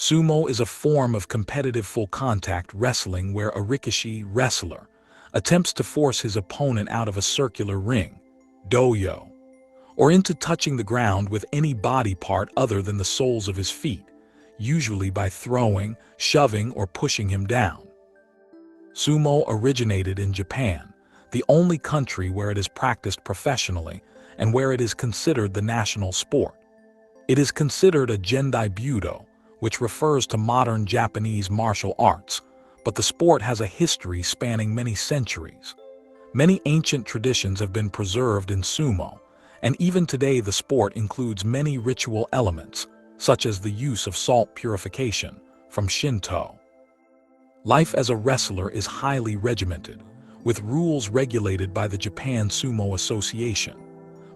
Sumo is a form of competitive full-contact wrestling where a rikishi wrestler attempts to force his opponent out of a circular ring, doyo, or into touching the ground with any body part other than the soles of his feet, usually by throwing, shoving, or pushing him down. Sumo originated in Japan, the only country where it is practiced professionally and where it is considered the national sport. It is considered a Gendai Budo, which refers to modern Japanese martial arts, but the sport has a history spanning many centuries. Many ancient traditions have been preserved in sumo, and even today the sport includes many ritual elements, such as the use of salt purification, from Shinto. Life as a wrestler is highly regimented, with rules regulated by the Japan Sumo Association.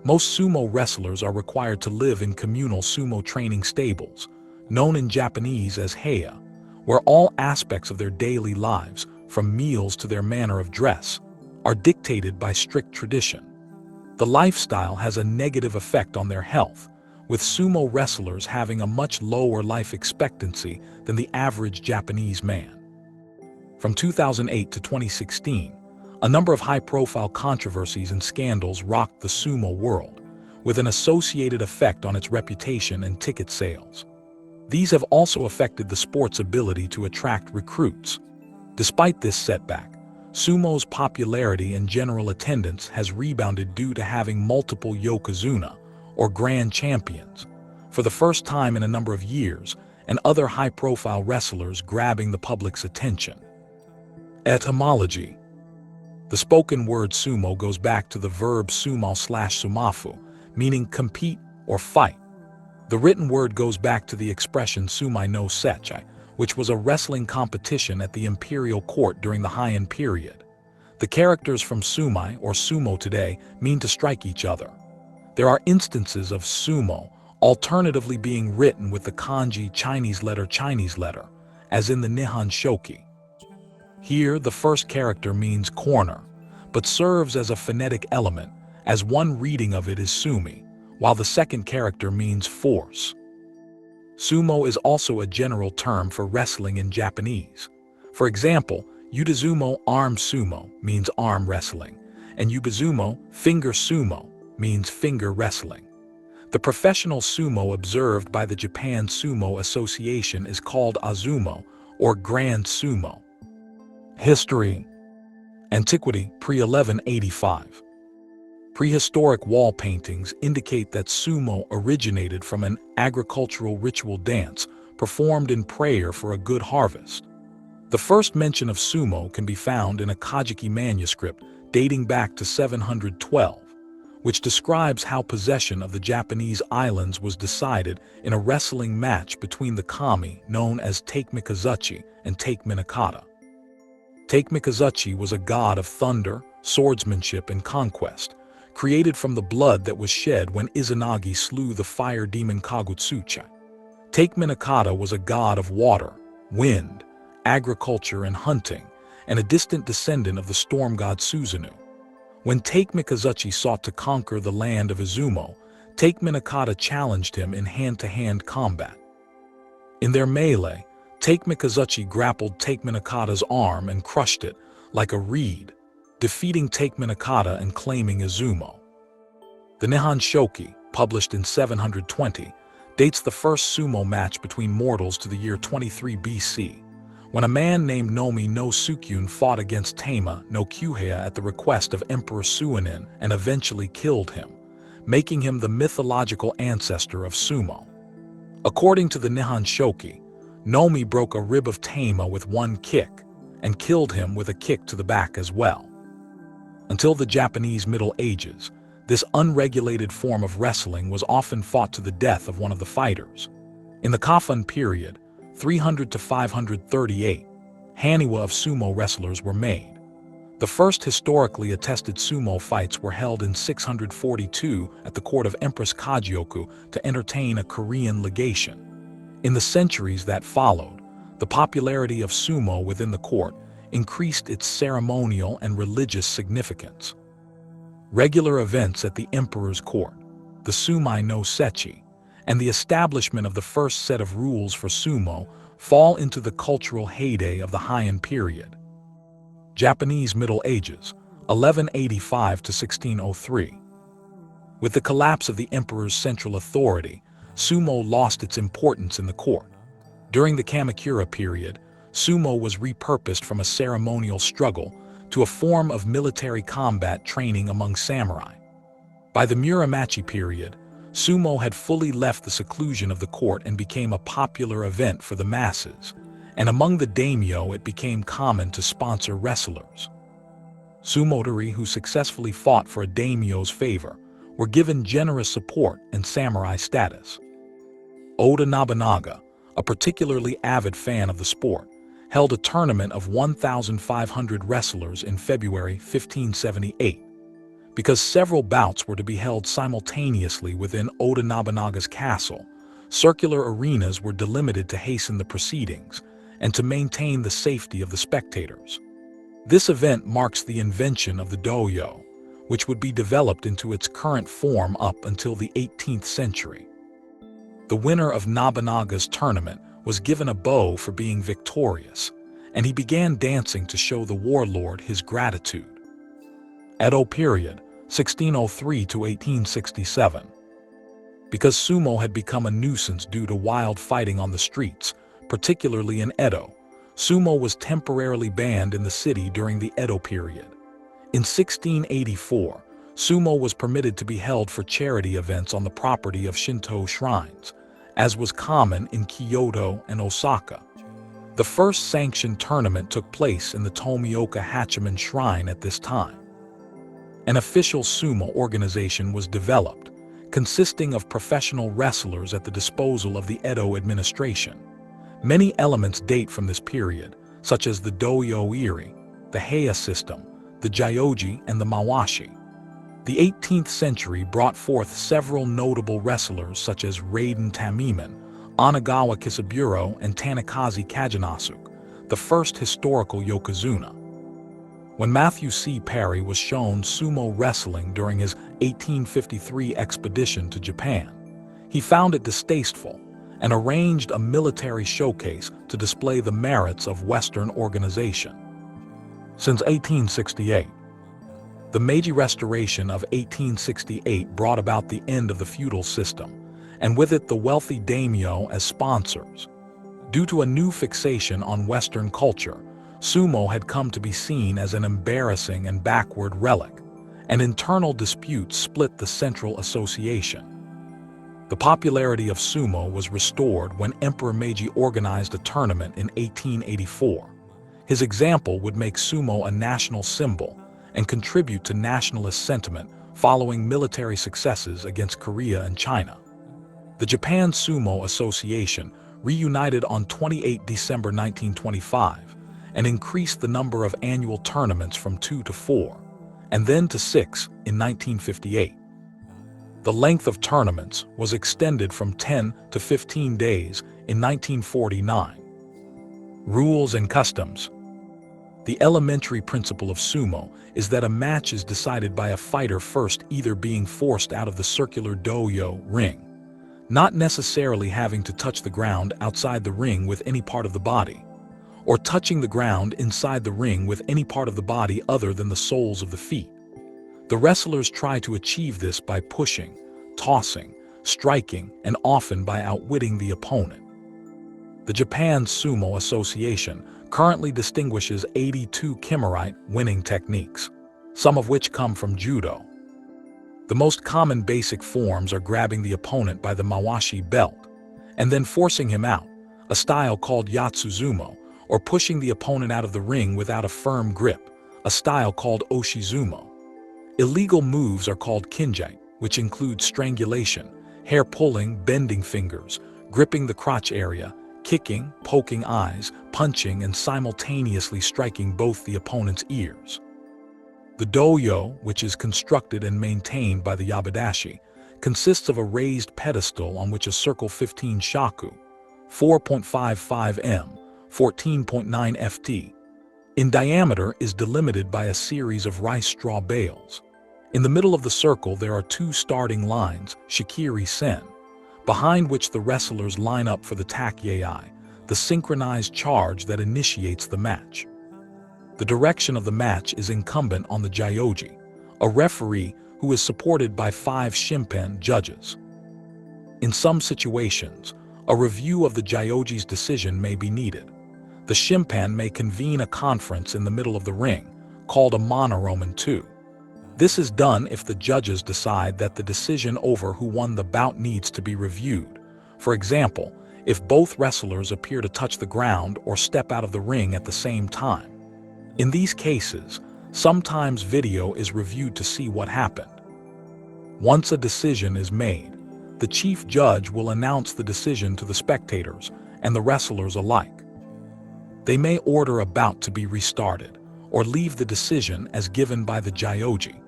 Most sumo wrestlers are required to live in communal sumo training stables, known in Japanese as heya, where all aspects of their daily lives, from meals to their manner of dress, are dictated by strict tradition. The lifestyle has a negative effect on their health, with sumo wrestlers having a much lower life expectancy than the average Japanese man. From 2008 to 2016, a number of high-profile controversies and scandals rocked the sumo world, with an associated effect on its reputation and ticket sales. These have also affected the sport's ability to attract recruits. Despite this setback, sumo's popularity and general attendance has rebounded due to having multiple yokozuna, or grand champions, for the first time in a number of years, and other high-profile wrestlers grabbing the public's attention. Etymology. The spoken word sumo goes back to the verb sumo/sumafu, meaning compete or fight. The written word goes back to the expression sumai no sechi, which was a wrestling competition at the imperial court during the Heian period. The characters from sumai or sumo today mean to strike each other. There are instances of sumo alternatively being written with the kanji Chinese letter, as in the Nihon Shoki. Here, the first character means corner, but serves as a phonetic element, as one reading of it is sumi, while the second character means force. Sumo is also a general term for wrestling in Japanese. For example, Yudazumo arm sumo means arm wrestling, and Yubazumo finger sumo means finger wrestling. The professional sumo observed by the Japan Sumo Association is called Azumo, or Grand Sumo. History. Antiquity, pre-1185. Prehistoric wall paintings indicate that sumo originated from an agricultural ritual dance performed in prayer for a good harvest. The first mention of sumo can be found in a Kajiki manuscript dating back to 712, which describes how possession of the Japanese islands was decided in a wrestling match between the kami known as Take Mikazuchi and Take Minakata. Take Mikazuchi was a god of thunder, swordsmanship, and conquest, created from the blood that was shed when Izanagi slew the fire demon Kagutsuchi. Take Minakata was a god of water, wind, agriculture, and hunting, and a distant descendant of the storm god Susanoo. When Take Mikazuchi sought to conquer the land of Izumo, Take Minakata challenged him in hand-to-hand combat. In their melee, Take Mikazuchi grappled Take Minakata's arm and crushed it like a reed, defeating Take Minakata and claiming Izumo. The Nihon Shoki, published in 720, dates the first sumo match between mortals to the year 23 BC, when a man named Nomi no Sukyun fought against Tama no Kyuhea at the request of Emperor Suinin and eventually killed him, making him the mythological ancestor of sumo. According to the Nihon Shoki, Nomi broke a rib of Tama with one kick and killed him with a kick to the back as well. Until the Japanese Middle Ages, this unregulated form of wrestling was often fought to the death of one of the fighters. In the Kofun period, 300 to 538, haniwa of sumo wrestlers were made. The first historically attested sumo fights were held in 642 at the court of Empress Kagyoku to entertain a Korean legation. In the centuries that followed, the popularity of sumo within the court increased its ceremonial and religious significance. Regular events at the emperor's court, the sumai no sechi, and the establishment of the first set of rules for sumo fall into the cultural heyday of the Heian period. Japanese Middle Ages, 1185 to 1603. With the collapse of the emperor's central authority, sumo lost its importance in the court. During the Kamakura period, sumo was repurposed from a ceremonial struggle to a form of military combat training among samurai. By the Muromachi period, sumo had fully left the seclusion of the court and became a popular event for the masses, and among the daimyo it became common to sponsor wrestlers. Sumotori who successfully fought for a daimyo's favor were given generous support and samurai status. Oda Nobunaga, a particularly avid fan of the sport, held a tournament of 1,500 wrestlers in February 1578. Because several bouts were to be held simultaneously within Oda Nobunaga's castle, circular arenas were delimited to hasten the proceedings and to maintain the safety of the spectators. This event marks the invention of the doyo, which would be developed into its current form up until the 18th century. The winner of Nobunaga's tournament was given a bow for being victorious, and he began dancing to show the warlord his gratitude. Edo period, 1603 to 1867. Because sumo had become a nuisance due to wild fighting on the streets, particularly in Edo, sumo was temporarily banned in the city during the Edo period. In 1684, sumo was permitted to be held for charity events on the property of Shinto shrines, as was common in Kyoto and Osaka. The first sanctioned tournament took place in the Tomioka Hachiman Shrine at this time. An official sumo organization was developed, consisting of professional wrestlers at the disposal of the Edo administration. Many elements date from this period, such as the doyo-iri, the heya system, the jyoji, and the mawashi. The 18th century brought forth several notable wrestlers such as Raiden Tamiman, Onagawa Kisaburo, and Tanikaze Kajinasuke, the first historical yokozuna. When Matthew C. Perry was shown sumo wrestling during his 1853 expedition to Japan, he found it distasteful and arranged a military showcase to display the merits of Western organization. Since 1868, the Meiji Restoration of 1868 brought about the end of the feudal system, and with it the wealthy daimyo as sponsors. Due to a new fixation on Western culture, sumo had come to be seen as an embarrassing and backward relic, and internal disputes split the central association. The popularity of sumo was restored when Emperor Meiji organized a tournament in 1884. His example would make sumo a national symbol and contribute to nationalist sentiment following military successes against Korea and China. The Japan Sumo Association reunited on 28 December 1925 and increased the number of annual tournaments from 2 to 4, and then to 6 in 1958. The length of tournaments was extended from 10 to 15 days in 1949. Rules and customs. The elementary principle of sumo is that a match is decided by a fighter first either being forced out of the circular doyo ring, not necessarily having to touch the ground outside the ring with any part of the body, or touching the ground inside the ring with any part of the body other than the soles of the feet. The wrestlers try to achieve this by pushing, tossing, striking, and often by outwitting the opponent. The Japan Sumo Association currently distinguishes 82 Kimurite winning techniques, some of which come from judo. The most common basic forms are grabbing the opponent by the mawashi belt and then forcing him out, a style called yatsuzumo, or pushing the opponent out of the ring without a firm grip, a style called oshizumo. Illegal moves are called kinjite, which include strangulation, hair pulling, bending fingers, gripping the crotch area, kicking, poking eyes, punching, and simultaneously striking both the opponent's ears. The doyo, which is constructed and maintained by the yabadashi, consists of a raised pedestal on which a circle 15 shaku, 4.55 m, 14.9 ft, in diameter is delimited by a series of rice straw bales. In the middle of the circle there are two starting lines, shikiri sen, behind which the wrestlers line up for the takyai, the synchronized charge that initiates the match. The direction of the match is incumbent on the Jyoji, a referee who is supported by 5 Shimpan judges. In some situations, a review of the Jyoji's decision may be needed. The Shimpan may convene a conference in the middle of the ring, called a Monoroman 2. This is done if the judges decide that the decision over who won the bout needs to be reviewed. For example, if both wrestlers appear to touch the ground or step out of the ring at the same time. In these cases, sometimes video is reviewed to see what happened. Once a decision is made, the chief judge will announce the decision to the spectators and the wrestlers alike. They may order a bout to be restarted, or leave the decision as given by the Jyoji.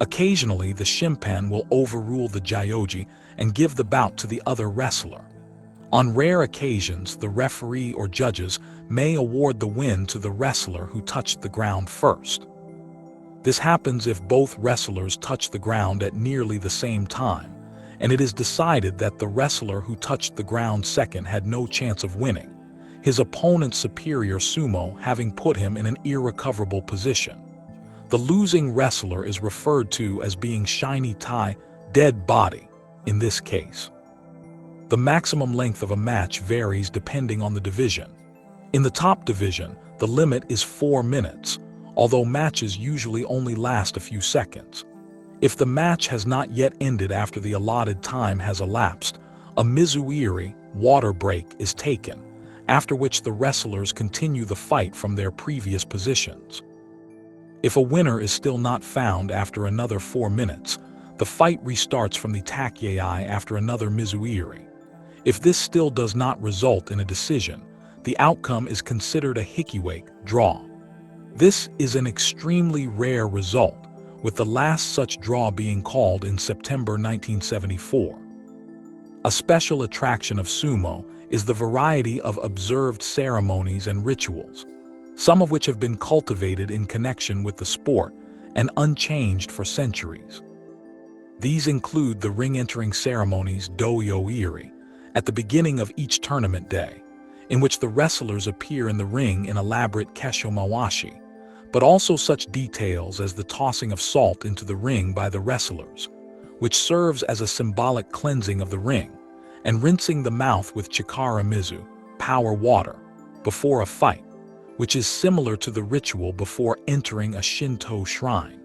Occasionally, the Shimpan will overrule the Jyoji and give the bout to the other wrestler. On rare occasions, the referee or judges may award the win to the wrestler who touched the ground first. This happens if both wrestlers touch the ground at nearly the same time, and it is decided that the wrestler who touched the ground second had no chance of winning, his opponent's superior sumo having put him in an irrecoverable position. The losing wrestler is referred to as being shiny tai, dead body, in this case. The maximum length of a match varies depending on the division. In the top division, the limit is 4 minutes, although matches usually only last a few seconds. If the match has not yet ended after the allotted time has elapsed, a mizuiri, water break, is taken, after which the wrestlers continue the fight from their previous positions. If a winner is still not found after another 4 minutes, the fight restarts from the takyai after another mizuiri. If this still does not result in a decision, the outcome is considered a hikiwake, draw. This is an extremely rare result, with the last such draw being called in September 1974. A special attraction of sumo is the variety of observed ceremonies and rituals, some of which have been cultivated in connection with the sport and unchanged for centuries. These include the ring-entering ceremonies doyo-iri, at the beginning of each tournament day, in which the wrestlers appear in the ring in elaborate keshomawashi, but also such details as the tossing of salt into the ring by the wrestlers, which serves as a symbolic cleansing of the ring, and rinsing the mouth with chikara mizu, power water, before a fight, which is similar to the ritual before entering a Shinto shrine.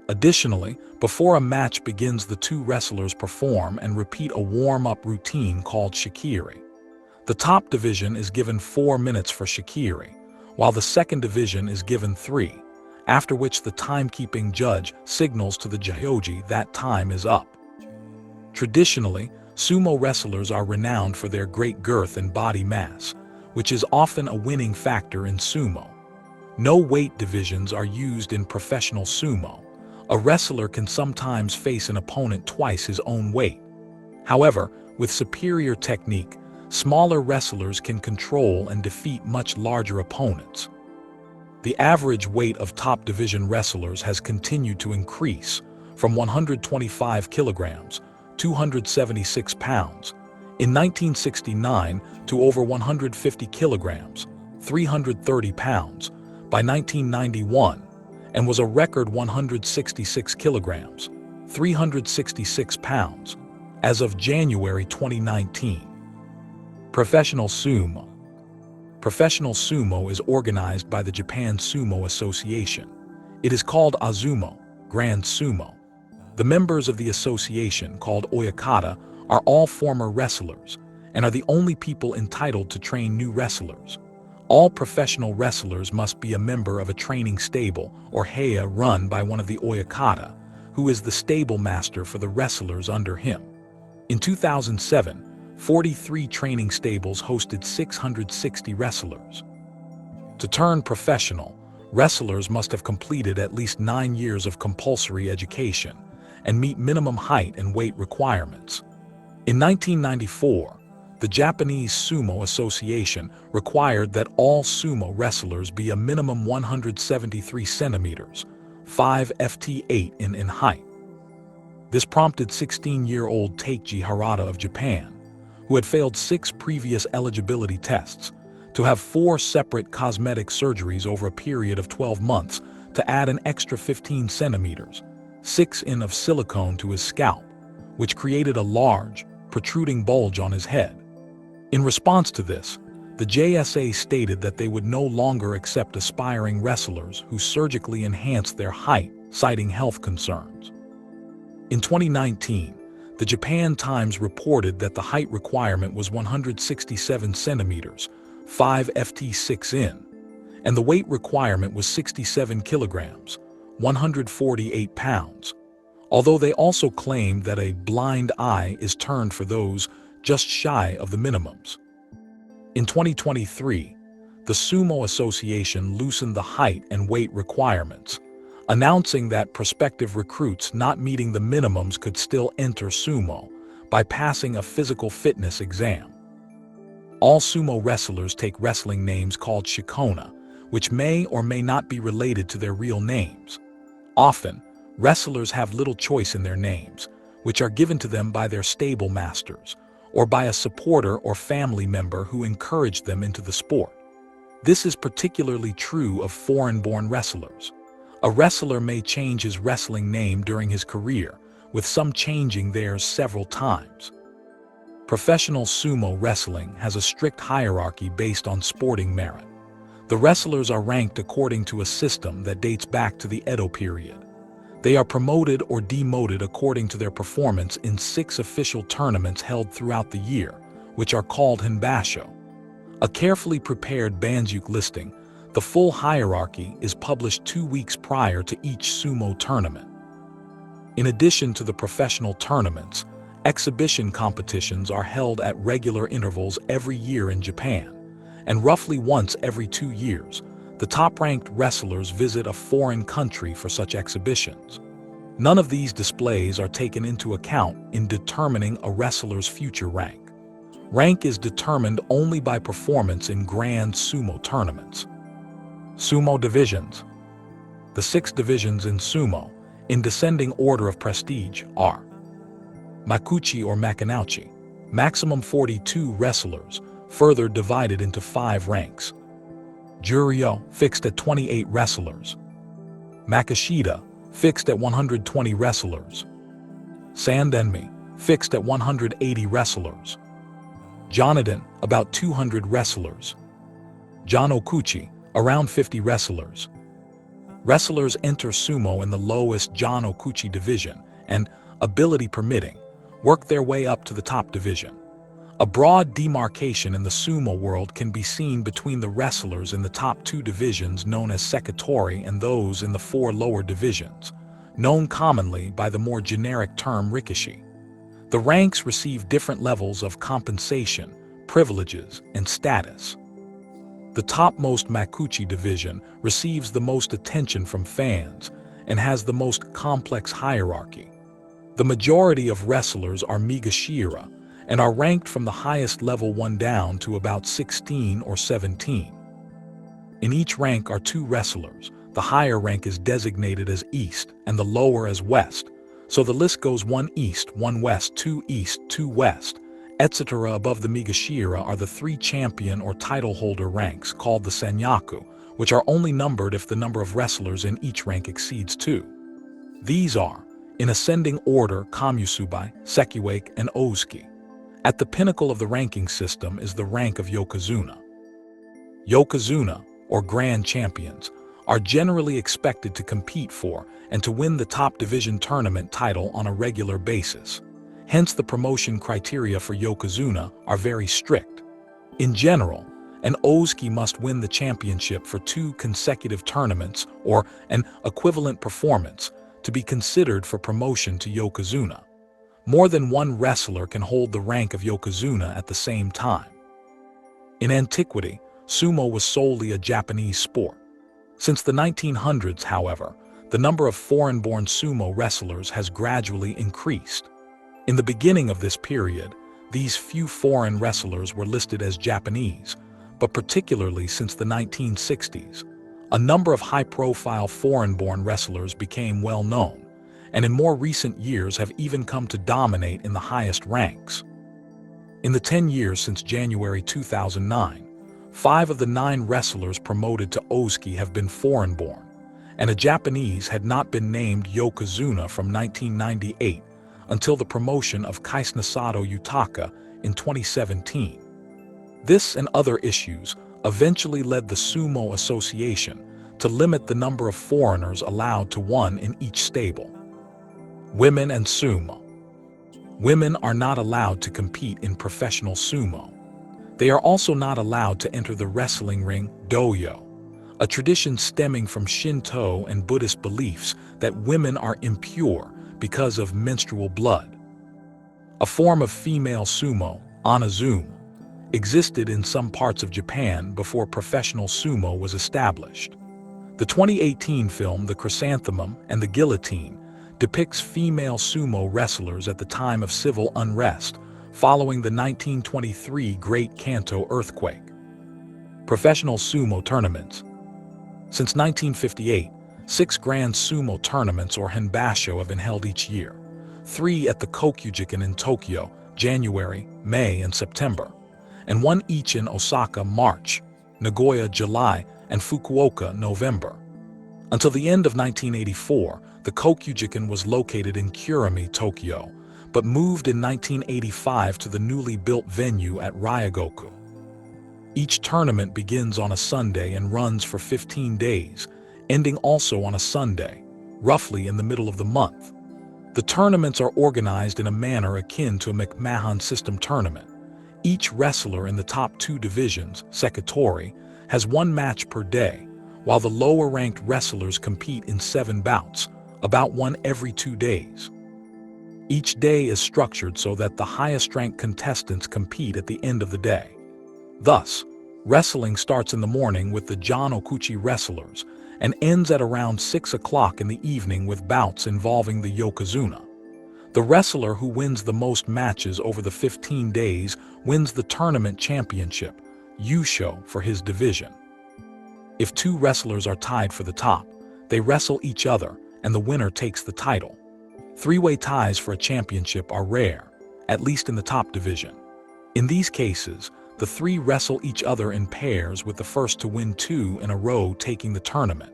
Additionally, before a match begins, the 2 wrestlers perform and repeat a warm-up routine called shikiri. The top division is given 4 minutes for shikiri, while the second division is given 3, after which the timekeeping judge signals to the Jyoji that time is up. Traditionally, sumo wrestlers are renowned for their great girth and body mass, which is often a winning factor in sumo. No weight divisions are used in professional sumo. A wrestler can sometimes face an opponent twice his own weight. However, with superior technique, smaller wrestlers can control and defeat much larger opponents. The average weight of top division wrestlers has continued to increase from 125 kilograms, 276 pounds, in 1969 to over 150 kilograms, 330 pounds, by 1991, and was a record 166 kilograms, 366 pounds, as of January 2019. Professional sumo. Professional sumo is organized by the Japan Sumo Association. It is called Azumo, Grand Sumo. The members of the association, called oyakata, are all former wrestlers and are the only people entitled to train new wrestlers. All professional wrestlers must be a member of a training stable or heia run by one of the oyakata, who is the stable master for the wrestlers under him. In 2007, 43 training stables hosted 660 wrestlers. To turn professional, wrestlers must have completed at least 9 years of compulsory education and meet minimum height and weight requirements. In 1994, the Japanese Sumo Association required that all sumo wrestlers be a minimum 173 centimeters, 5 ft 8 in height. This prompted 16-year-old Takeji Harada of Japan, who had failed 6 previous eligibility tests, to have 4 separate cosmetic surgeries over a period of 12 months to add an extra 15 centimeters, 6 in of silicone to his scalp, which created a large, protruding bulge on his head. In response to this, the JSA stated that they would no longer accept aspiring wrestlers who surgically enhanced their height, citing health concerns. In 2019, the Japan Times reported that the height requirement was 167 centimeters, 5 ft 6 in, and the weight requirement was 67 kilograms, 148 pounds, although they also claimed that a blind eye is turned for those just shy of the minimums. In 2023, the Sumo Association loosened the height and weight requirements, announcing that prospective recruits not meeting the minimums could still enter sumo by passing a physical fitness exam. All sumo wrestlers take wrestling names called shikona, which may or may not be related to their real names. Often, wrestlers have little choice in their names, which are given to them by their stable masters, or by a supporter or family member who encouraged them into the sport. This is particularly true of foreign-born wrestlers. A wrestler may change his wrestling name during his career, with some changing theirs several times. Professional sumo wrestling has a strict hierarchy based on sporting merit. The wrestlers are ranked according to a system that dates back to the Edo period. They are promoted or demoted according to their performance in 6 official tournaments held throughout the year, which are called Hanbasho. A carefully prepared Banjuk listing, the full hierarchy is published 2 weeks prior to each sumo tournament. In addition to the professional tournaments, exhibition competitions are held at regular intervals every year in Japan, and roughly once every 2 years, the top-ranked wrestlers visit a foreign country for such exhibitions. None of these displays are taken into account in determining a wrestler's future rank. Rank is determined only by performance in grand sumo tournaments. Sumo divisions. The 6 divisions in sumo, in descending order of prestige, are Makuchi or Makanauchi, maximum 42 wrestlers, further divided into 5 ranks. Juryo, fixed at 28 wrestlers. Makashita, fixed at 120 wrestlers. Sandenmi, fixed at 180 wrestlers. Jonaden, about 200 wrestlers. Jonokuchi, around 50 wrestlers. Wrestlers enter sumo in the lowest Jonokuchi division and, ability permitting, work their way up to the top division. A broad demarcation in the sumo world can be seen between the wrestlers in the top 2 divisions known as sekitori and those in the 4 lower divisions, known commonly by the more generic term rikishi. The ranks receive different levels of compensation, privileges, and status. The topmost Makuchi division receives the most attention from fans and has the most complex hierarchy. The majority of wrestlers are Migashira and are ranked from the highest level 1 down to about 16 or 17. In each rank are 2 wrestlers. The higher rank is designated as East and the lower as West, so the list goes 1 East, 1 West, 2 East, 2 West, etc. Above the Migashira are the 3 champion or title holder ranks called the Senyaku, which are only numbered if the number of wrestlers in each rank exceeds 2. These are, in ascending order, Kamusubai, Sekiwake, and Ozuki. At the pinnacle of the ranking system is the rank of Yokozuna. Yokozuna, or Grand Champions, are generally expected to compete for and to win the top division tournament title on a regular basis. Hence, the promotion criteria for Yokozuna are very strict. In general, an Ozuki must win the championship for 2 consecutive tournaments or an equivalent performance to be considered for promotion to Yokozuna. More than 1 wrestler can hold the rank of Yokozuna at the same time. In antiquity, sumo was solely a Japanese sport. Since the 1900s, however, the number of foreign-born sumo wrestlers has gradually increased. In the beginning of this period, these few foreign wrestlers were listed as Japanese, but particularly since the 1960s, a number of high-profile foreign-born wrestlers became well known, and in more recent years have even come to dominate in the highest ranks. In the 10 years since January 2009, 5 of the 9 wrestlers promoted to Ozuki have been foreign-born, and a Japanese had not been named Yokozuna from 1998 until the promotion of Kaisunasato Yutaka in 2017. This and other issues eventually led the Sumo Association to limit the number of foreigners allowed to 1 in each stable. Women and Sumo. Women are not allowed to compete in professional sumo. They are also not allowed to enter the wrestling ring, doyo, a tradition stemming from Shinto and Buddhist beliefs that women are impure because of menstrual blood. A form of female sumo, anazumo, existed in some parts of Japan before professional sumo was established. The 2018 film The Chrysanthemum and the Guillotine depicts female sumo wrestlers at the time of civil unrest following the 1923 Great Kanto earthquake. Professional sumo tournaments. Since 1958, 6 Grand Sumo tournaments or Henbasho have been held each year, 3 at the Kokujikan in Tokyo, January, May, and September, and 1 each in Osaka, March, Nagoya, July, and Fukuoka, November. Until the end of 1984, the Kokujikan was located in Kurami, Tokyo, but moved in 1985 to the newly built venue at Ryogoku. Each tournament begins on a Sunday and runs for 15 days, ending also on a Sunday, roughly in the middle of the month. The tournaments are organized in a manner akin to a McMahon system tournament. Each wrestler in the top 2 divisions, Sekitori, has 1 match per day, while the lower-ranked wrestlers compete in 7 bouts, about 1 every 2 days. Each day is structured so that the highest-ranked contestants compete at the end of the day. Thus, wrestling starts in the morning with the Jan-Okuchi wrestlers and ends at around 6 o'clock in the evening with bouts involving the Yokozuna. The wrestler who wins the most matches over the 15 days wins the tournament championship, Yusho, for his division. If 2 wrestlers are tied for the top, they wrestle each other and the winner takes the title. 3-way ties for a championship are rare, at least in the top division. In these cases, the 3 wrestle each other in pairs with the first to win 2 in a row taking the tournament.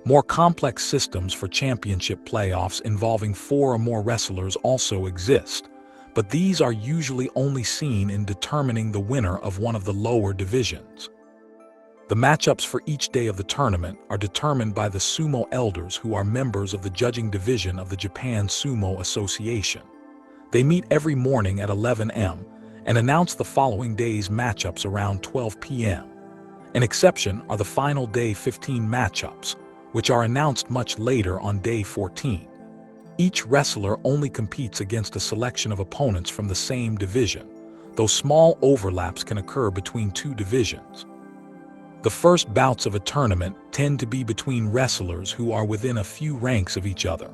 More complex systems for championship playoffs involving 4 or more wrestlers also exist, but these are usually only seen in determining the winner of one of the lower divisions. The matchups for each day of the tournament are determined by the sumo elders who are members of the judging division of the Japan Sumo Association. They meet every morning at 11 a.m. and announce the following day's matchups around 12 p.m. An exception are the final day 15 matchups, which are announced much later on day 14. Each wrestler only competes against a selection of opponents from the same division, though small overlaps can occur between 2 divisions. The first bouts of a tournament tend to be between wrestlers who are within a few ranks of each other.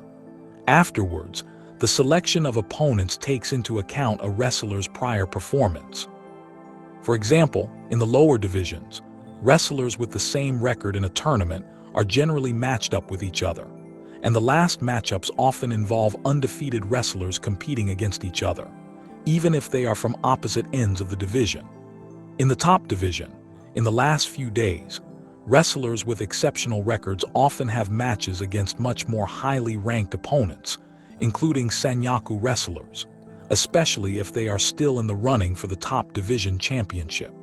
Afterwards, the selection of opponents takes into account a wrestler's prior performance. For example, in the lower divisions, wrestlers with the same record in a tournament are generally matched up with each other, and the last matchups often involve undefeated wrestlers competing against each other, even if they are from opposite ends of the division. In the top division, in the last few days, wrestlers with exceptional records often have matches against much more highly ranked opponents, including Sanyaku wrestlers, especially if they are still in the running for the top division championship.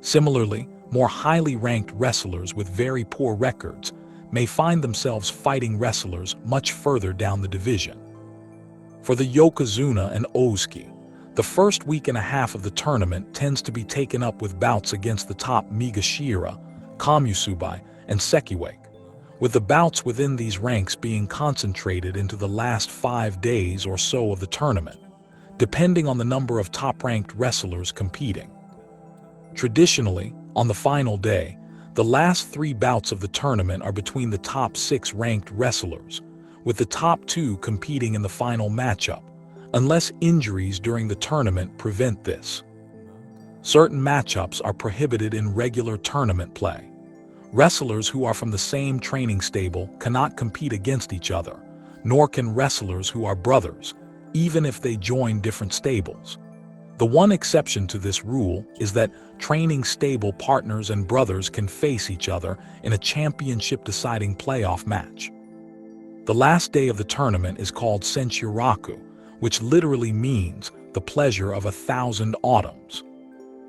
Similarly, more highly ranked wrestlers with very poor records may find themselves fighting wrestlers much further down the division. For the Yokozuna and Ozuki, the first week and a half of the tournament tends to be taken up with bouts against the top Migashira, Komusubai, and Sekiwake, with the bouts within these ranks being concentrated into the last 5 days or so of the tournament, depending on the number of top-ranked wrestlers competing. Traditionally, on the final day, the last 3 bouts of the tournament are between the top 6 ranked wrestlers, with the top 2 competing in the final matchup, unless injuries during the tournament prevent this. Certain matchups are prohibited in regular tournament play. Wrestlers who are from the same training stable cannot compete against each other, nor can wrestlers who are brothers, even if they join different stables. The one exception to this rule is that training stable partners and brothers can face each other in a championship-deciding playoff match. The last day of the tournament is called Senshuraku, which literally means the pleasure of 1,000 autumns.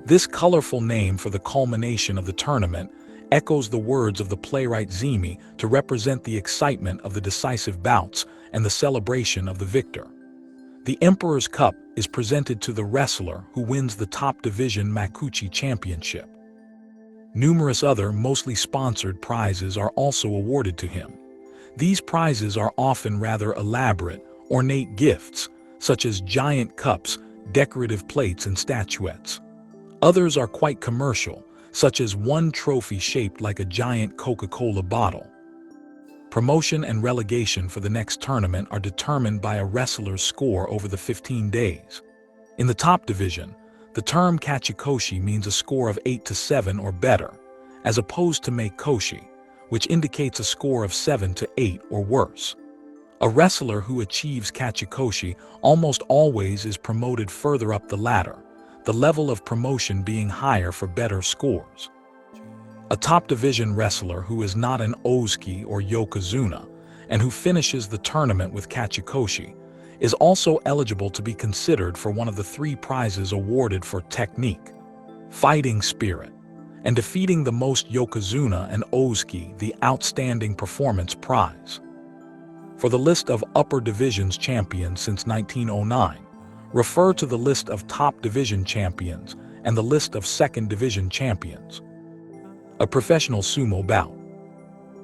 This colorful name for the culmination of the tournament echoes the words of the playwright Zimi to represent the excitement of the decisive bouts and the celebration of the victor. The Emperor's Cup is presented to the wrestler who wins the top division Makuuchi Championship. Numerous other, mostly sponsored prizes are also awarded to him. These prizes are often rather elaborate, ornate gifts, such as giant cups, decorative plates, and statuettes. Others are quite commercial, such as one trophy shaped like a giant Coca-Cola bottle. Promotion and relegation for the next tournament are determined by a wrestler's score over the 15 days. In the top division, the term kachikoshi means a score of 8 to 7 or better, as opposed to meikoshi, which indicates a score of 7 to 8 or worse. A wrestler who achieves kachikoshi almost always is promoted further up the ladder, the level of promotion being higher for better scores. A top division wrestler who is not an Ozuki or Yokozuna and who finishes the tournament with kachikoshi is also eligible to be considered for one of the 3 prizes awarded for technique, fighting spirit, and defeating the most Yokozuna and Ozuki, the outstanding performance prize. For the list of upper divisions champions since 1909, refer to the list of top division champions and the list of second division champions. A professional sumo bout.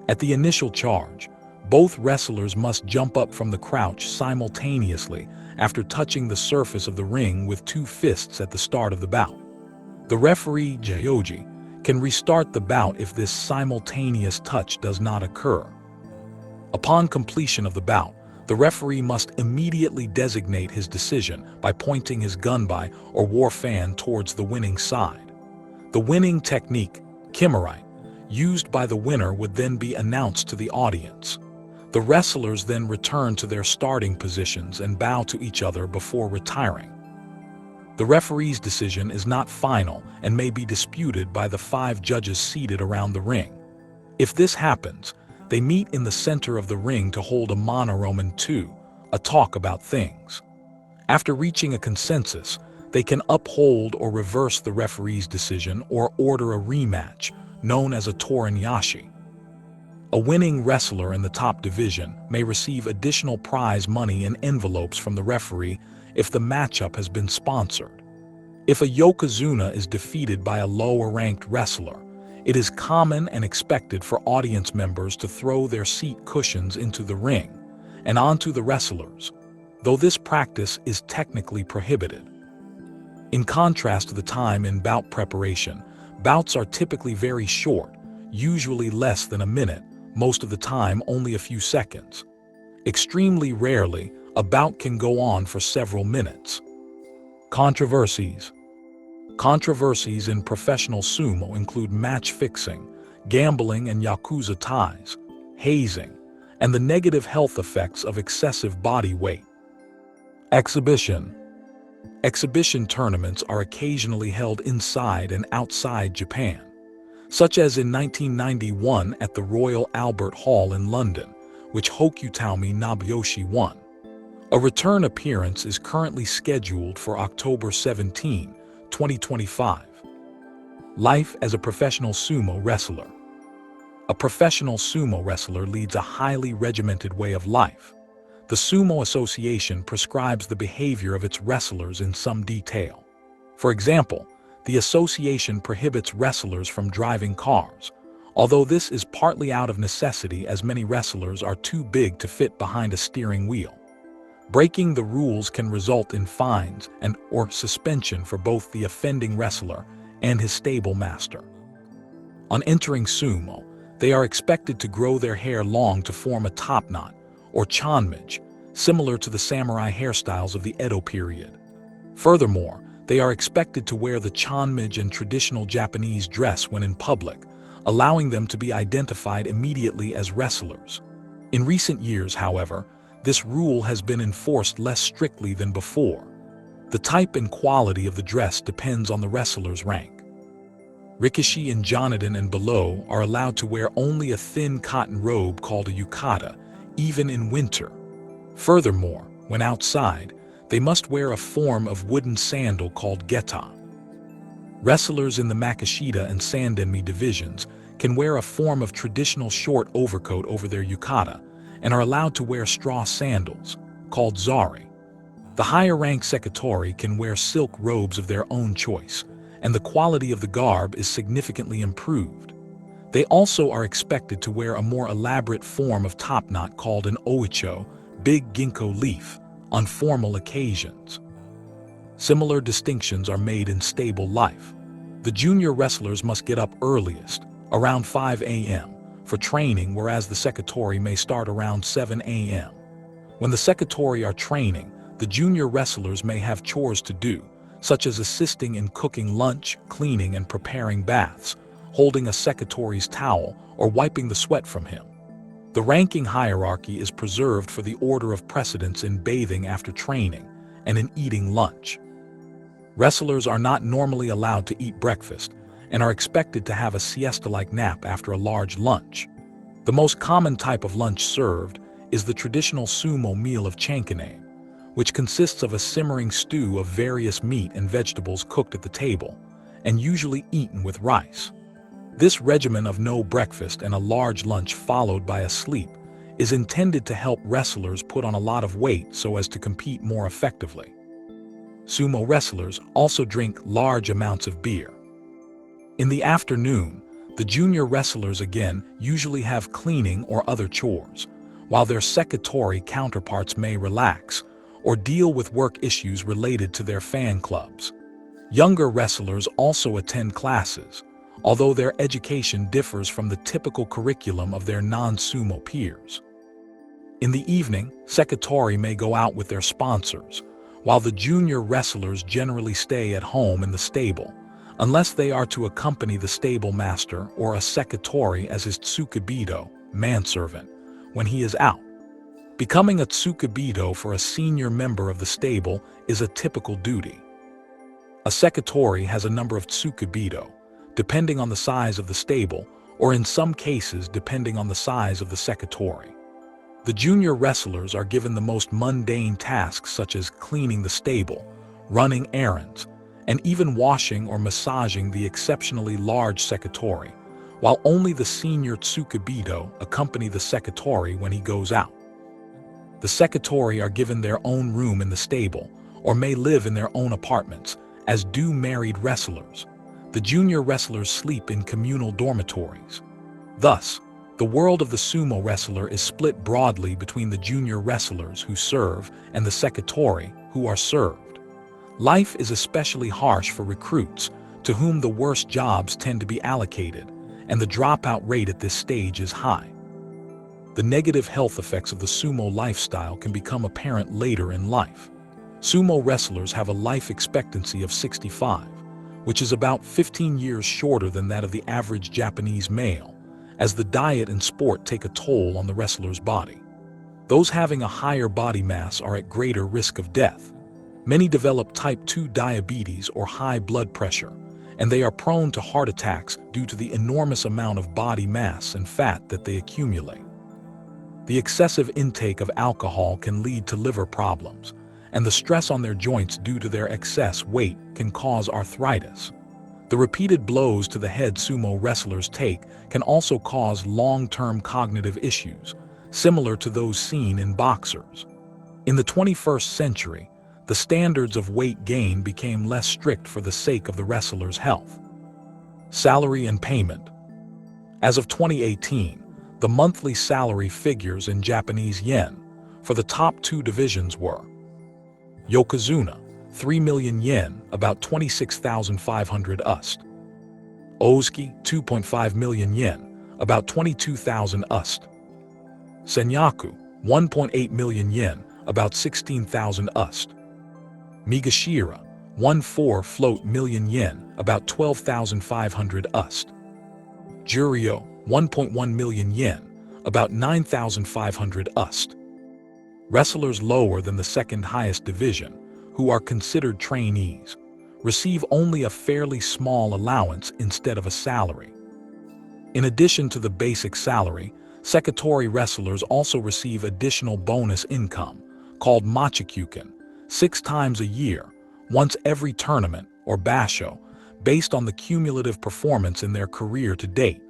At the initial charge, both wrestlers must jump up from the crouch simultaneously after touching the surface of the ring with 2 fists at the start of the bout. The referee, Jyoji, can restart the bout if this simultaneous touch does not occur. Upon completion of the bout, the referee must immediately designate his decision by pointing his gunbai or war fan towards the winning side. The winning technique, Kimurite, used by the winner would then be announced to the audience. The wrestlers then return to their starting positions and bow to each other before retiring. The referee's decision is not final and may be disputed by the 5 judges seated around the ring. If this happens, they meet in the center of the ring to hold a mono-Roman 2, a talk about things. After reaching a consensus, they can uphold or reverse the referee's decision or order a rematch, known as a toranyashi. A winning wrestler in the top division may receive additional prize money in envelopes from the referee if the matchup has been sponsored. If a Yokozuna is defeated by a lower-ranked wrestler, it is common and expected for audience members to throw their seat cushions into the ring and onto the wrestlers, though this practice is technically prohibited. In contrast to the time in bout preparation, bouts are typically very short, usually less than a minute, most of the time only a few seconds. Extremely rarely, a bout can go on for several minutes. Controversies. Controversies in professional sumo include match fixing, gambling and yakuza ties, hazing, and the negative health effects of excessive body weight. Exhibition. Exhibition tournaments are occasionally held inside and outside Japan, such as in 1991 at the Royal Albert Hall in London, which Hokutomi Nobuyoshi won. A return appearance is currently scheduled for October 17, 2025. Life as a professional sumo wrestler. A professional sumo wrestler leads a highly regimented way of life. The Sumo Association prescribes the behavior of its wrestlers in some detail. For example, the association prohibits wrestlers from driving cars, although this is partly out of necessity as many wrestlers are too big to fit behind a steering wheel. Breaking the rules can result in fines and/or suspension for both the offending wrestler and his stable master. On entering sumo, they are expected to grow their hair long to form a top knot, or chanmage, similar to the samurai hairstyles of the Edo period. Furthermore, they are expected to wear the chanmage and traditional Japanese dress when in public, allowing them to be identified immediately as wrestlers. In recent years, however, this rule has been enforced less strictly than before. The type and quality of the dress depends on the wrestler's rank. Rikishi and Jonathan and below are allowed to wear only a thin cotton robe called a yukata, even in winter. Furthermore, when outside, they must wear a form of wooden sandal called geta. Wrestlers in the Makishita and Sandenmi divisions can wear a form of traditional short overcoat over their yukata and are allowed to wear straw sandals, called zari. The higher-ranked sekitori can wear silk robes of their own choice, and the quality of the garb is significantly improved. They also are expected to wear a more elaborate form of topknot called an oicho, big ginkgo leaf, on formal occasions. Similar distinctions are made in stable life. The junior wrestlers must get up earliest, around 5 a.m., for training, whereas the sekitori may start around 7 a.m. When the sekitori are training, the junior wrestlers may have chores to do, such as assisting in cooking lunch, cleaning and preparing baths, holding a sekitori's towel, or wiping the sweat from him. The ranking hierarchy is preserved for the order of precedence in bathing after training and in eating lunch. Wrestlers are not normally allowed to eat breakfast and are expected to have a siesta-like nap after a large lunch. The most common type of lunch served is the traditional sumo meal of chankane, which consists of a simmering stew of various meat and vegetables cooked at the table, and usually eaten with rice. This regimen of no breakfast and a large lunch followed by a sleep is intended to help wrestlers put on a lot of weight so as to compete more effectively. Sumo wrestlers also drink large amounts of beer. In the afternoon, the junior wrestlers again usually have cleaning or other chores, while their sekitori counterparts may relax or deal with work issues related to their fan clubs. Younger wrestlers also attend classes, although their education differs from the typical curriculum of their non-sumo peers. In the evening, sekitori may go out with their sponsors, while the junior wrestlers generally stay at home in the stable, unless they are to accompany the stable master or a sekitori as his tsukibito, manservant, when he is out. Becoming a tsukibito for a senior member of the stable is a typical duty. A sekitori has a number of tsukibito, depending on the size of the stable, or in some cases depending on the size of the sekitori. The junior wrestlers are given the most mundane tasks such as cleaning the stable, running errands, and even washing or massaging the exceptionally large sekitori, while only the senior tsukibito accompany the sekitori when he goes out. The sekitori are given their own room in the stable, or may live in their own apartments, as do married wrestlers. The junior wrestlers sleep in communal dormitories. Thus, the world of the sumo wrestler is split broadly between the junior wrestlers who serve and the sekitori who are served. Life is especially harsh for recruits, to whom the worst jobs tend to be allocated, and the dropout rate at this stage is high. The negative health effects of the sumo lifestyle can become apparent later in life. Sumo wrestlers have a life expectancy of 65, which is about 15 years shorter than that of the average Japanese male, as the diet and sport take a toll on the wrestler's body. Those having a higher body mass are at greater risk of death. Many develop type 2 diabetes or high blood pressure, and they are prone to heart attacks due to the enormous amount of body mass and fat that they accumulate. The excessive intake of alcohol can lead to liver problems, and the stress on their joints due to their excess weight can cause arthritis. The repeated blows to the head sumo wrestlers take can also cause long-term cognitive issues, similar to those seen in boxers. In the 21st century, the standards of weight gain became less strict for the sake of the wrestler's health. Salary and payment. As of 2018, the monthly salary figures in Japanese yen for the top two divisions were: Yokozuna, 3 million yen, about 26,500 ust. Ozuki, 2.5 million yen, about 22,000 ust. Senyaku, 1.8 million yen, about 16,000 ust. Migashira, 1.4 float million yen, about 12,500 ust. Juryo, 1.1 million yen, about 9,500 ust. Wrestlers lower than the second highest division, who are considered trainees, receive only a fairly small allowance instead of a salary. In addition to the basic salary, Sekitori wrestlers also receive additional bonus income, called machikyukin, 6 times a year, once every tournament, or basho, based on the cumulative performance in their career to date.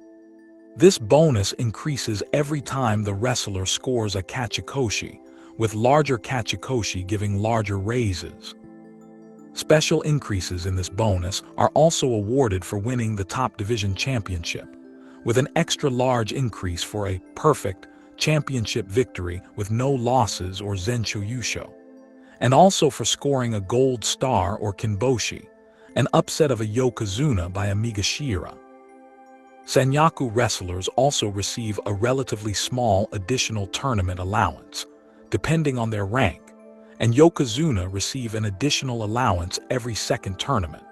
This bonus increases every time the wrestler scores a kachikoshi, with larger kachikoshi giving larger raises. Special increases in this bonus are also awarded for winning the top division championship, with an extra large increase for a perfect championship victory with no losses or zensho yusho, and also for scoring a gold star or kinboshi, an upset of a yokozuna by a migashira. Sanyaku wrestlers also receive a relatively small additional tournament allowance, depending on their rank, and yokozuna receive an additional allowance every second tournament,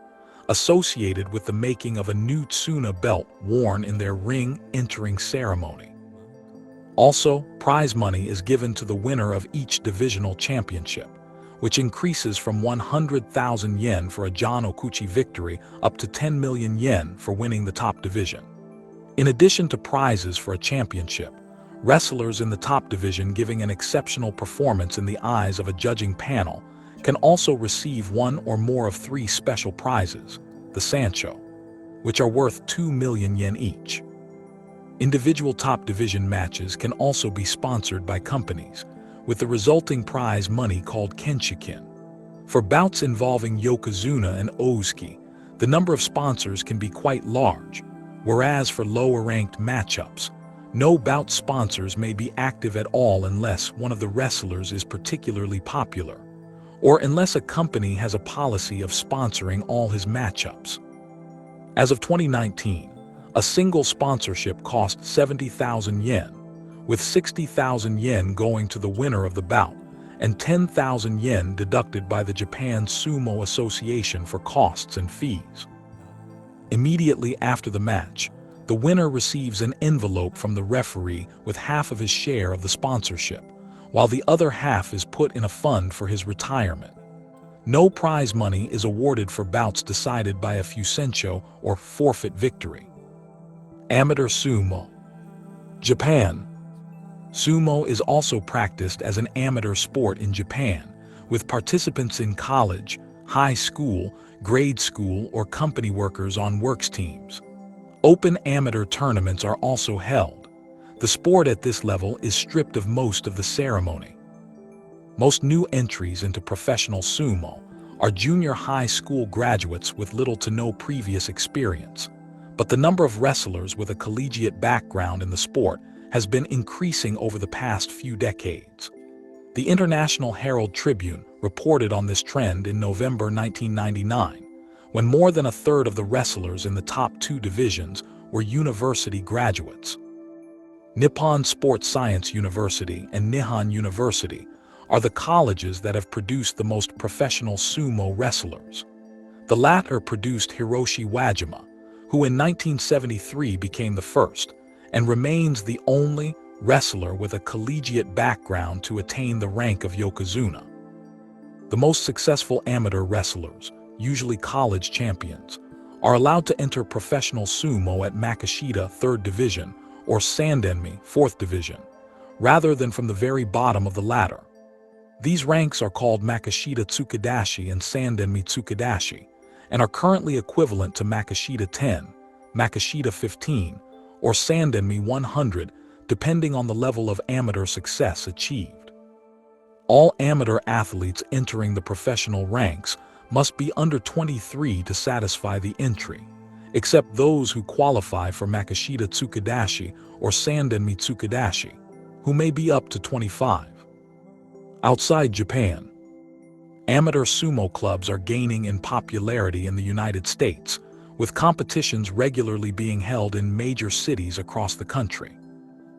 associated with the making of a new tsuna belt worn in their ring entering ceremony. Also, prize money is given to the winner of each divisional championship, which increases from 100,000 yen for a Jan Okuchi victory up to 10 million yen for winning the top division. In addition to prizes for a championship, wrestlers in the top division giving an exceptional performance in the eyes of a judging panel can also receive one or more of 3 special prizes, the Sancho, which are worth 2 million yen each. Individual top division matches can also be sponsored by companies, with the resulting prize money called kenshikin. For bouts involving yokozuna and ozuki, the number of sponsors can be quite large, whereas for lower-ranked matchups, no bout sponsors may be active at all unless one of the wrestlers is particularly popular, or unless a company has a policy of sponsoring all his matchups. As of 2019, a single sponsorship cost 70,000 yen, with 60,000 yen going to the winner of the bout and 10,000 yen deducted by the Japan Sumo Association for costs and fees. Immediately after the match, the winner receives an envelope from the referee with half of his share of the sponsorship, while the other half is put in a fund for his retirement. No prize money is awarded for bouts decided by a fusensho or forfeit victory. Amateur Sumo. Japan. Sumo is also practiced as an amateur sport in Japan, with participants in college, high school, grade school, or company workers on works teams. Open amateur tournaments are also held. The sport at this level is stripped of most of the ceremony. Most new entries into professional sumo are junior high school graduates with little to no previous experience, but the number of wrestlers with a collegiate background in the sport has been increasing over the past few decades. The International Herald Tribune reported on this trend in November 1999, when more than a third of the wrestlers in the top 2 divisions were university graduates. Nippon Sports Science University and Nihon University are the colleges that have produced the most professional sumo wrestlers. The latter produced Hiroshi Wajima, who in 1973 became the first, and remains the only, wrestler with a collegiate background to attain the rank of yokozuna. The most successful amateur wrestlers, usually college champions, are allowed to enter professional sumo at Makishita 3rd Division or Sandenmi 4th Division, rather than from the very bottom of the ladder. These ranks are called Makishita Tsukudashi and Sandenmi Tsukudashi, and are currently equivalent to Makishita 10, Makishita 15, or Sandenmi 100, depending on the level of amateur success achieved. All amateur athletes entering the professional ranks must be under 23 to satisfy the entry, except those who qualify for Makishita Tsukudashi or Sandenmi Tsukudashi, who may be up to 25. Outside Japan, amateur sumo clubs are gaining in popularity in the United States, with competitions regularly being held in major cities across the country.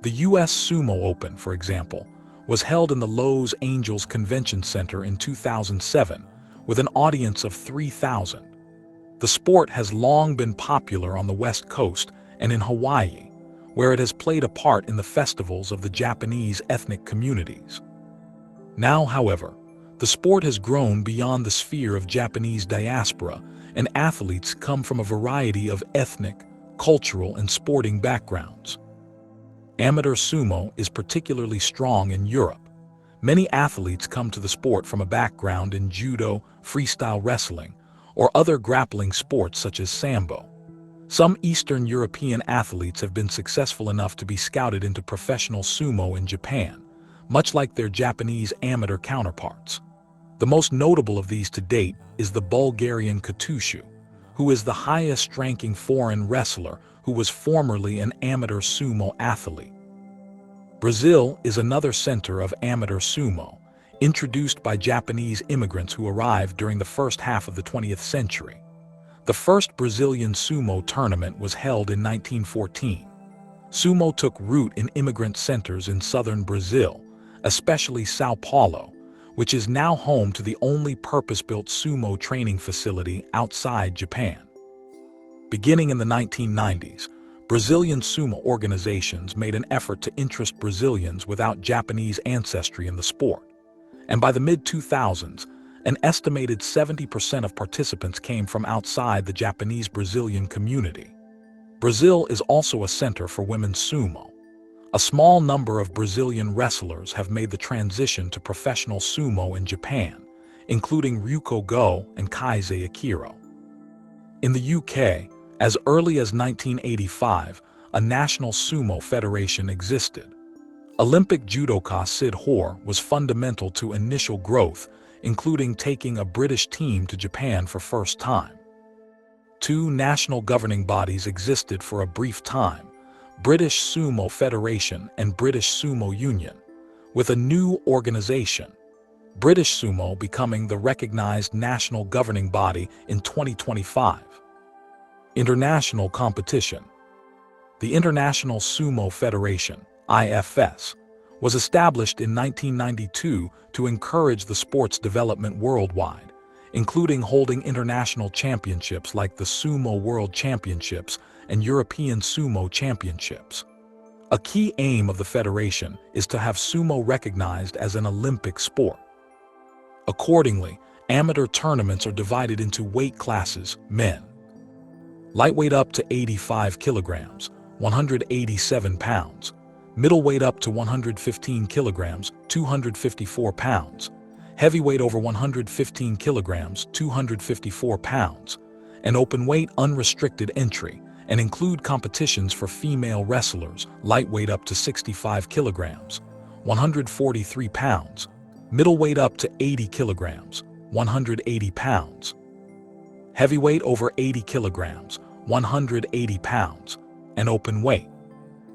The U.S. Sumo Open, for example, was held in the Los Angeles Convention Center in 2007, with an audience of 3,000. The sport has long been popular on the West Coast and in Hawaii, where it has played a part in the festivals of the Japanese ethnic communities. Now, however, the sport has grown beyond the sphere of Japanese diaspora, and athletes come from a variety of ethnic, cultural, and sporting backgrounds. Amateur sumo is particularly strong in Europe. Many athletes come to the sport from a background in judo, freestyle wrestling, or other grappling sports such as sambo. Some Eastern European athletes have been successful enough to be scouted into professional sumo in Japan, much like their Japanese amateur counterparts. The most notable of these to date is the Bulgarian Katushu, who is the highest-ranking foreign wrestler who was formerly an amateur sumo athlete. Brazil is another center of amateur sumo, introduced by Japanese immigrants who arrived during the first half of the 20th century. The first Brazilian sumo tournament was held in 1914. Sumo took root in immigrant centers in southern Brazil, especially Sao Paulo, which is now home to the only purpose-built sumo training facility outside Japan. Beginning in the 1990s, Brazilian sumo organizations made an effort to interest Brazilians without Japanese ancestry in the sport. And by the mid-2000s, an estimated 70% of participants came from outside the Japanese-Brazilian community. Brazil is also a center for women's sumo. A small number of Brazilian wrestlers have made the transition to professional sumo in Japan, including Ryuko Go and Kaizei Akiro. In the UK, as early as 1985, a national sumo federation existed. Olympic judoka Sid Hoare was fundamental to initial growth, including taking a British team to Japan for first time. Two national governing bodies existed for a brief time, British Sumo Federation and British Sumo Union, with a new organization, British Sumo becoming the recognized national governing body in 2025. International competition. The International Sumo Federation, IFS, was established in 1992 to encourage the sport's development worldwide, including holding international championships like the Sumo World Championships and European Sumo Championships. A key aim of the federation is to have sumo recognized as an Olympic sport. Accordingly, amateur tournaments are divided into weight classes: men, lightweight up to 85 kilograms, 187 pounds, middleweight up to 115 kilograms, 254 pounds, heavyweight over 115 kilograms, 254 pounds, and openweight unrestricted entry, and include competitions for female wrestlers, lightweight up to 65 kilograms, 143 pounds, middleweight up to 80 kilograms, 180 pounds, heavyweight over 80 kilograms, 180 pounds, and open weight.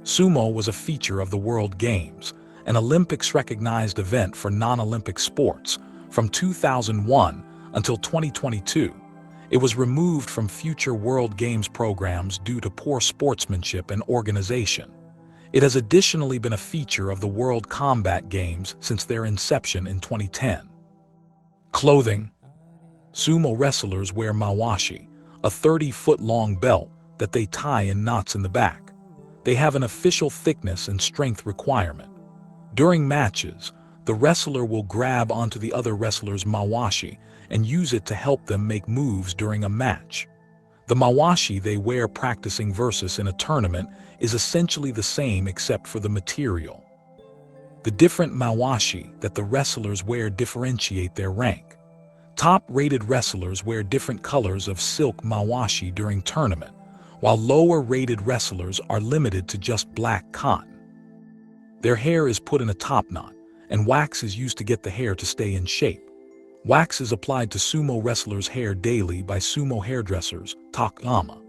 Sumo was a feature of the World Games, an Olympics-recognized event for non-Olympic sports. From 2001 until 2022, it was removed from future World Games programs due to poor sportsmanship and organization. It has additionally been a feature of the World Combat Games since their inception in 2010. Clothing. Sumo wrestlers wear mawashi, a 30-foot-long belt that they tie in knots in the back. They have an official thickness and strength requirement. During matches, the wrestler will grab onto the other wrestler's mawashi and use it to help them make moves during a match. The mawashi they wear practicing versus in a tournament is essentially the same except for the material. The different mawashi that the wrestlers wear differentiate their rank. Top-rated wrestlers wear different colors of silk mawashi during tournament, while lower-rated wrestlers are limited to just black cotton. Their hair is put in a top knot, and wax is used to get the hair to stay in shape. Wax is applied to sumo wrestlers' hair daily by sumo hairdressers, takama.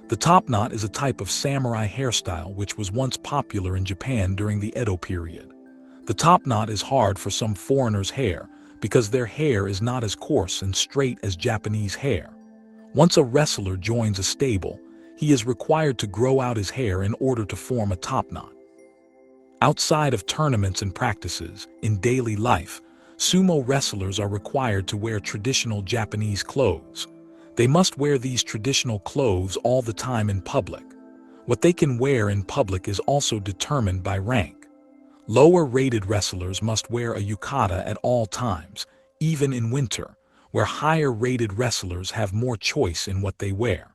The top knot is a type of samurai hairstyle which was once popular in Japan during the Edo period. The top knot is hard for some foreigners' hair because their hair is not as coarse and straight as Japanese hair. Once a wrestler joins a stable, he is required to grow out his hair in order to form a top knot. Outside of tournaments and practices, in daily life, sumo wrestlers are required to wear traditional Japanese clothes. They must wear these traditional clothes all the time in public. What they can wear in public is also determined by rank. Lower-rated wrestlers must wear a yukata at all times, even in winter, where higher-rated wrestlers have more choice in what they wear.